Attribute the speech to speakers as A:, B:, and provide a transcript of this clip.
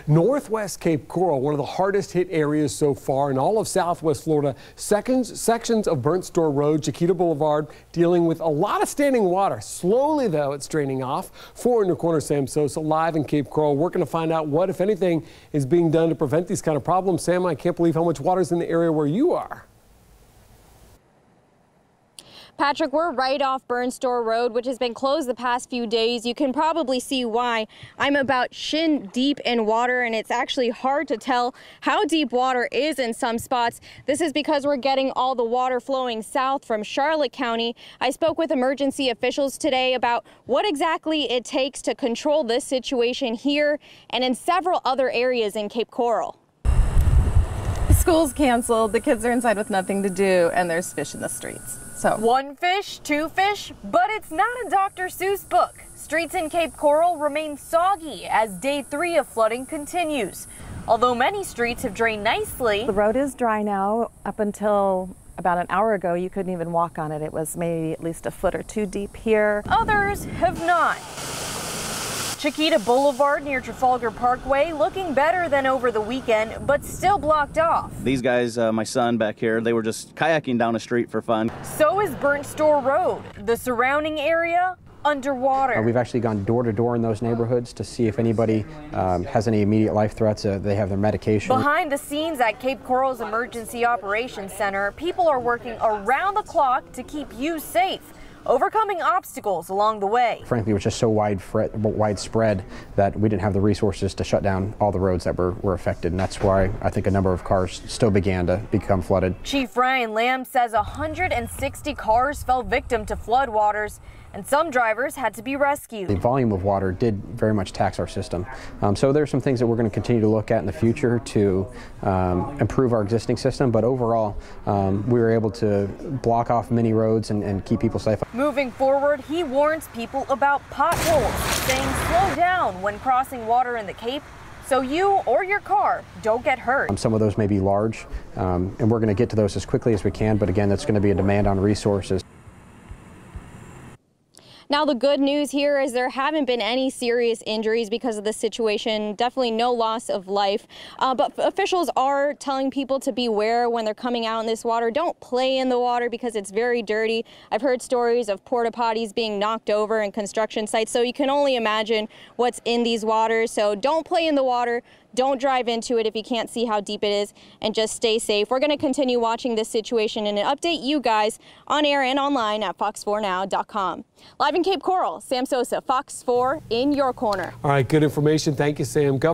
A: Northwest Cape Coral, one of the hardest hit areas so far in all of Southwest Florida. Sections of Burnt Store Road, Chiquita Boulevard, dealing with a lot of standing water. Slowly, though, it's draining off. 4 in your corner, Sam Sosa, live in Cape Coral, working to find out what, if anything, is being done to prevent these kind of problems. Sam, I can't believe how much water is in the area where you are.
B: Patrick, we're right off Burnt Store Road, which has been closed the past few days. You can probably see why. I'm about shin deep in water, and it's actually hard to tell how deep water is in some spots. This is because we're getting all the water flowing south from Charlotte County. I spoke with emergency officials today about what exactly it takes to control this situation here and in several other areas in Cape Coral.
C: School's canceled, the kids are inside with nothing to do, and there's fish in the streets. So
D: 1 fish, 2 fish, but it's not a Dr. Seuss book. Streets in Cape Coral remain soggy as day 3 of flooding continues. Although many streets have drained nicely,
C: the road is dry now. Up until about an hour ago, you couldn't even walk on it. It was maybe at least a foot or 2 deep here.
D: Others have not. Chiquita Boulevard near Trafalgar Parkway looking better than over the weekend, but still blocked off.
E: These guys, my son back here, they were just kayaking down the street for fun.
D: So is Burnt Store Road. The surrounding area underwater.
F: We've actually gone door to door in those neighborhoods to see if anybody has any immediate life threats. They have their medication.
D: Behind the scenes at Cape Coral's Emergency Operations Center, people are working around the clock to keep you safe, overcoming obstacles along the way.
F: Frankly, it was just so widespread that we didn't have the resources to shut down all the roads that were affected, and that's why I think a number of cars still began to become flooded.
D: Chief Ryan Lamb says 160 cars fell victim to floodwaters, and some drivers had to be rescued.
F: The volume of water did very much tax our system. So there are some things that we're going to continue to look at in the future to improve our existing system, but overall we were able to block off many roads and keep people safe.
D: Moving forward, he warns people about potholes, saying slow down when crossing water in the Cape so you or your car don't get hurt.
F: Some of those may be large, and we're going to get to those as quickly as we can, but again, that's going to be a demand on resources.
B: Now, the good news here is there haven't been any serious injuries because of the situation. Definitely no loss of life. But officials are telling people to beware when they're coming out in this water. Don't play in the water because it's very dirty. I've heard stories of porta potties being knocked over in construction sites, so you can only imagine what's in these waters. So don't play in the water. Don't drive into it if you can't see how deep it is, and just stay safe. We're going to continue watching this situation and update you guys on air and online at fox4now.com. Live in Cape Coral, Sam Sosa, Fox 4 in your corner.
A: All right, good information. Thank you, Sam.